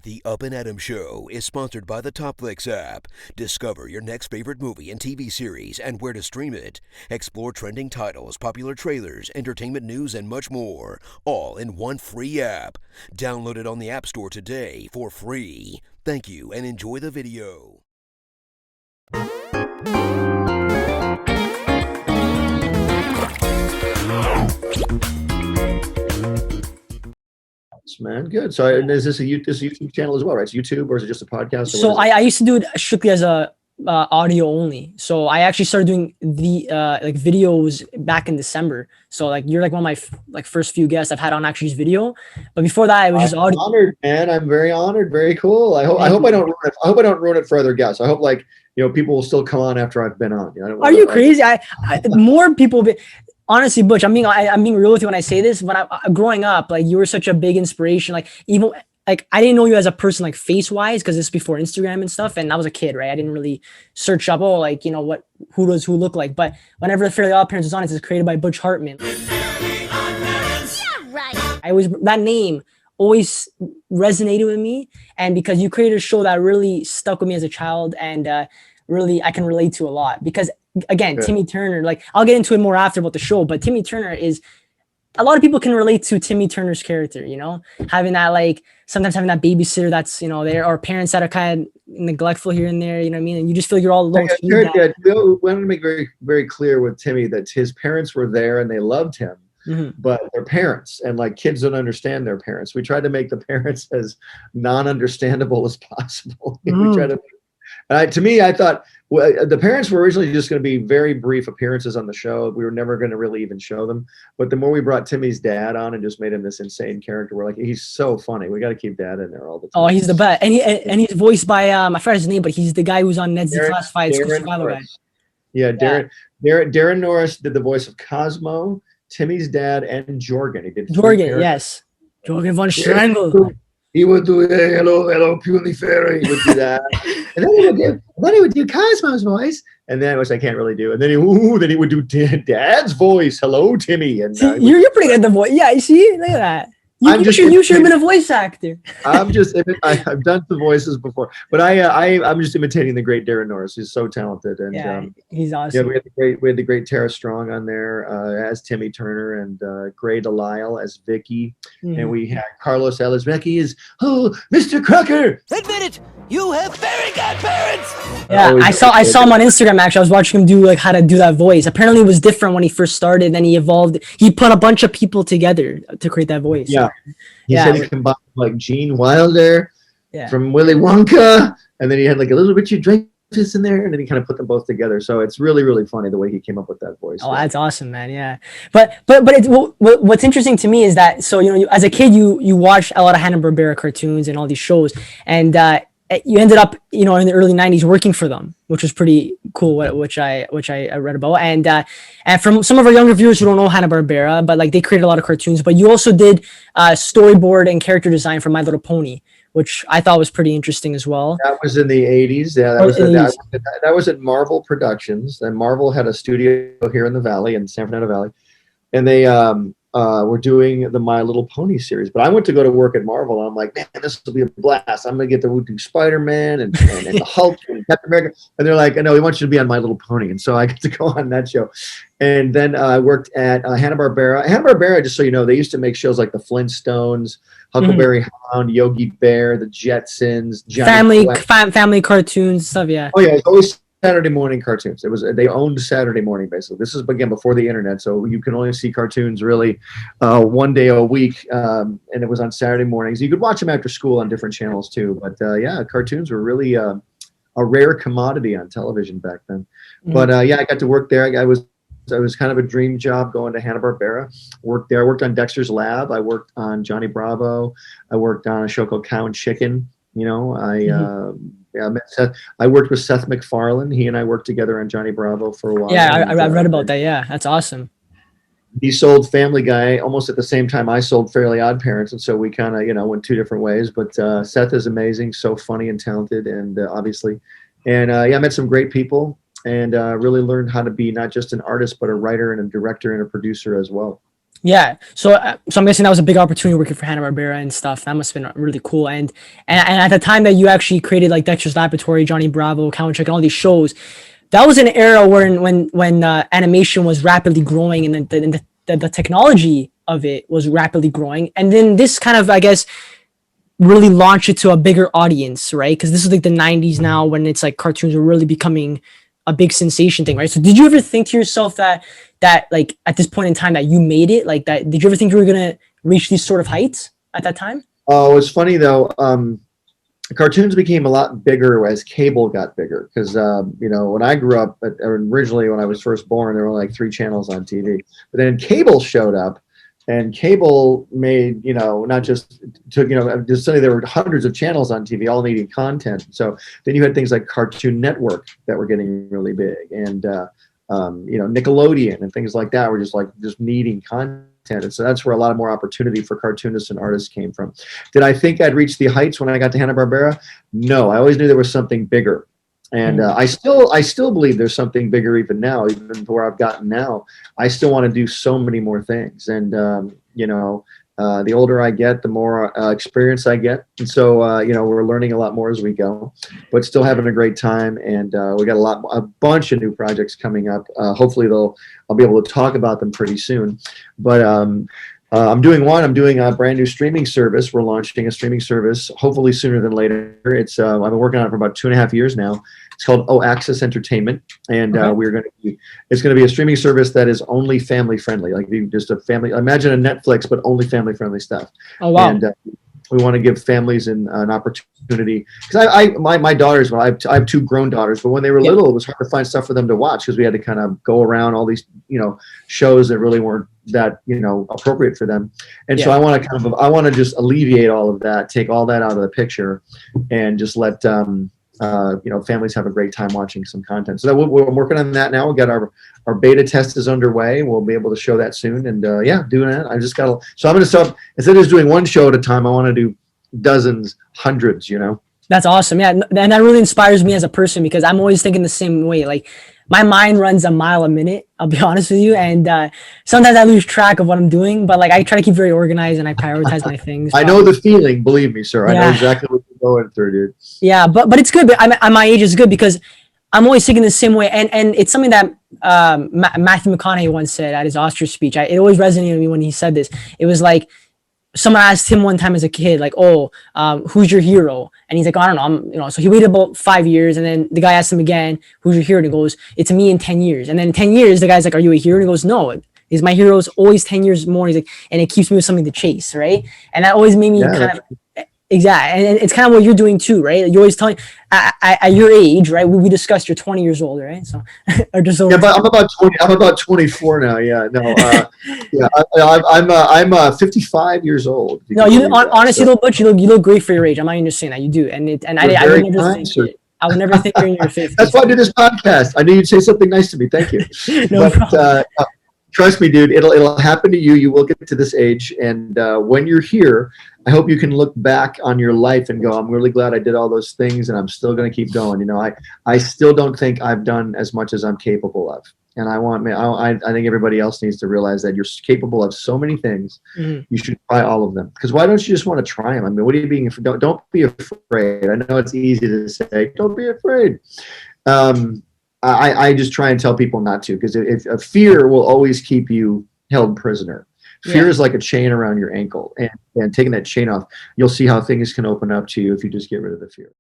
The Up and Adam Show is sponsored by the TopFlix app. Discover your next favorite movie and TV series and where to stream it. Explore trending titles, popular trailers, entertainment news, and much more, all in one free app. Download it on the App Store today for free. Thank you and enjoy the video. Man, good. So is this a YouTube channel as well, right? It's YouTube, or is it just a podcast? So I used to do it strictly as a audio only. So I actually started doing the like videos back in December. So like you're like one of my first few guests I've had on actually video. But before that, it was just audio. Honored, man. I'm very honored. Very cool. I hope I don't ruin it. I hope I don't ruin it for other guests. I hope people will still come on after I've been on. Are you crazy? More people. Honestly, Butch, I'm being real with you when I say this. When I growing up, like you were such a big inspiration. Like even like I didn't know you as a person, like face wise, because this is before Instagram and stuff. And I was a kid, right? I didn't really search up, who does who look like. But whenever the Fairly OddParents was on, it's created by Butch Hartman. Yeah, right. That name always resonated with me, and because you created a show that really stuck with me as a child, and really I can relate to a lot because. Again, yeah. Timmy Turner, like I'll get into it more after about the show, but Timmy Turner is a lot of people can relate to Timmy Turner's character, having that sometimes having that babysitter that's there, or parents that are kind of neglectful here and there, you know what I mean? And you just feel you're all alone. We wanted to make very, very clear with Timmy that his parents were there and they loved him, but they're parents, and like kids don't understand their parents. We tried to make the parents as non-understandable as possible. We tried to. To me, I thought the parents were originally just going to be very brief appearances on the show. We were never going to really even show them. But the more we brought Timmy's dad on and just made him this insane character, we're like, he's so funny. We got to keep Dad in there all the time. Oh, he's the best. And he's voiced by I forgot his name, but he's the guy who's on Ned's Declassified School Survival Guide. Yeah, Darren Norris did the voice of Cosmo, Timmy's dad, and Jorgen. He did Jorgen, yes. Jorgen von Strangle. He would do hello, puny fairy. He would do that, and then he would do Cosmo's voice, and then which I can't really do, and then he would do Dad's voice. Hello, Timmy. And you're pretty good at the voice. Yeah, you see, look at that. You should have been a voice actor. I've done the voices before, but I'm just imitating the great Darren Norris. He's so talented, and he's awesome. Yeah, we had the great Tara Strong on there as Timmy Turner, and Gray Delisle as Vicky, and we had Carlos Ellis. Vicky is Mr. Crocker. Admit it, you have very good parents. Yeah, I saw him on Instagram. Actually, I was watching him do how to do that voice. Apparently, it was different when he first started. Then he evolved. He put a bunch of people together to create that voice. Yeah. He said he combined Gene Wilder from Willy Wonka, and then he had a little Richard Dreyfuss in there, and then he kind of put them both together. So it's really, really funny the way he came up with that voice. Oh, that's awesome, man. Yeah, but it's, what's interesting to me is that you as a kid you watched a lot of Hanna-Barbera cartoons and all these shows, and you ended up in the early 90s working for them, which was pretty cool, which I read about, and from some of our younger viewers who don't know Hanna-Barbera, but they created a lot of cartoons, but you also did storyboard and character design for My Little Pony, which I thought was pretty interesting as well. That was in the 80s. Yeah, that was at Marvel Productions, and Marvel had a studio here in the Valley, in San Fernando Valley, and they we're doing the My Little Pony series. But I went to go to work at Marvel, and I'm like, man, this will be a blast. I'm going to get to do Spider-Man and the Hulk and Captain America. And they're like, no, we want you to be on My Little Pony. And so I got to go on that show. And then I worked at Hanna-Barbera. Hanna-Barbera, just so you know, they used to make shows like the Flintstones, Huckleberry Hound, Yogi Bear, the Jetsons, family cartoons, stuff, yeah. Oh, yeah, it's always Saturday morning cartoons. They owned Saturday morning, basically. This is again before the internet, so you can only see cartoons really one day a week, and it was on Saturday mornings. You could watch them after school on different channels too. But cartoons were really a rare commodity on television back then. But I got to work there. It was kind of a dream job going to Hanna-Barbera. Worked there. I worked on Dexter's Lab. I worked on Johnny Bravo. I worked on a show called Cow and Chicken. I met Seth. I worked with Seth MacFarlane. He and I worked together on Johnny Bravo for a while. Yeah, I read about that. Yeah, that's awesome. He sold Family Guy almost at the same time I sold Fairly OddParents, and so we kind of went two different ways. But Seth is amazing, so funny and talented, and obviously, and I met some great people, and really learned how to be not just an artist but a writer and a director and a producer as well. Yeah. So I'm guessing that was a big opportunity working for Hanna-Barbera and stuff. That must have been really cool. And at the time that you actually created like Dexter's Laboratory, Johnny Bravo, Counter-Check, and all these shows, that was an era when animation was rapidly growing and the technology of it was rapidly growing. And then this kind of, I guess, really launched it to a bigger audience, right? Because this is like the 90s now when it's like cartoons are really becoming a big sensation thing, right? So did you ever think to yourself that like at this point in time that you made it, like that, did you ever think you were gonna reach these sort of heights at that time? Oh, it's funny though. Cartoons became a lot bigger as cable got bigger because when I grew up, originally when I was first born, there were only like 3 channels on TV. But then cable showed up, and cable made not just took just suddenly there were hundreds of channels on TV, all needing content. So then you had things like Cartoon Network that were getting really big, and Nickelodeon and things like that were just needing content. And so that's where a lot of more opportunity for cartoonists and artists came from. Did I think I'd reach the heights when I got to Hanna-Barbera? No, I always knew there was something bigger. And I still believe there's something bigger even now, even where I've gotten now. I still want to do so many more things. And, the older I get, the more experience I get. And so, we're learning a lot more as we go, but still having a great time. And we got a bunch of new projects coming up. Hopefully I'll be able to talk about them pretty soon. But I'm doing a brand new streaming service. We're launching a streaming service, hopefully sooner than later. It's I've been working on it for about 2.5 years now. It's called O Access Entertainment, and it's going to be a streaming service that is only family friendly, like just a family. Imagine a Netflix, but only family friendly stuff. Oh wow! And we want to give families an opportunity, because my daughters, I have 2 grown daughters, but when they were little, it was hard to find stuff for them to watch because we had to kind of go around all these shows that really weren't that appropriate for them. And so I want to just alleviate all of that, take all that out of the picture, and just let families have a great time watching some content. So we're working on that now. We got our beta test is underway. We'll be able to show that soon. And doing that. I just got so I'm going to start, instead of just doing one show at a time, I want to do dozens, hundreds. That's awesome. Yeah, and that really inspires me as a person because I'm always thinking the same way. Like my mind runs a mile a minute. I'll be honest with you, and sometimes I lose track of what I'm doing. But like I try to keep very organized and I prioritize my things. I know the feeling. Believe me, sir. I know exactly what you're going through, dude. Yeah, but it's good. But at my age, it's good because I'm always thinking the same way, and it's something that Matthew McConaughey once said at his Oscar speech. It always resonated with me when he said this. It was like, someone asked him one time as a kid, like, who's your hero? And he's like, I don't know. So he waited about 5 years. And then the guy asked him again, who's your hero? And he goes, it's me in 10 years. And then in 10 years, the guy's like, are you a hero? And he goes, no, is my hero's always 10 years more. He's like, and it keeps me with something to chase. Right. And that always made me exactly. And it's kind of what you're doing too, right? You're always telling at your age, right? We discussed you're 20 years old, right? So, or just over. Yeah, but I'm about 20. I'm about 24 now. Yeah, no, I'm 55 years old. No, honestly, though, Butch, you look great for your age. I'm not even just saying that, you do, and I would never think it. I would never think you're in your 50s. That's why I did this podcast. I knew you'd say something nice to me. Thank you. No problem. Trust me, dude, it'll happen to you. You will get to this age, and when you're here, I hope you can look back on your life and go, I'm really glad I did all those things, and I'm still going to keep going. I still don't think I've done as much as I'm capable of, and I think everybody else needs to realize that you're capable of so many things. Mm-hmm. You should try all of them, because why don't you just want to try them? I mean, what are you being? Don't be afraid. I know it's easy to say, don't be afraid. I just try and tell people not to, because if fear will always keep you held prisoner. Fear is like a chain around your ankle, and taking that chain off, you'll see how things can open up to you if you just get rid of the fear.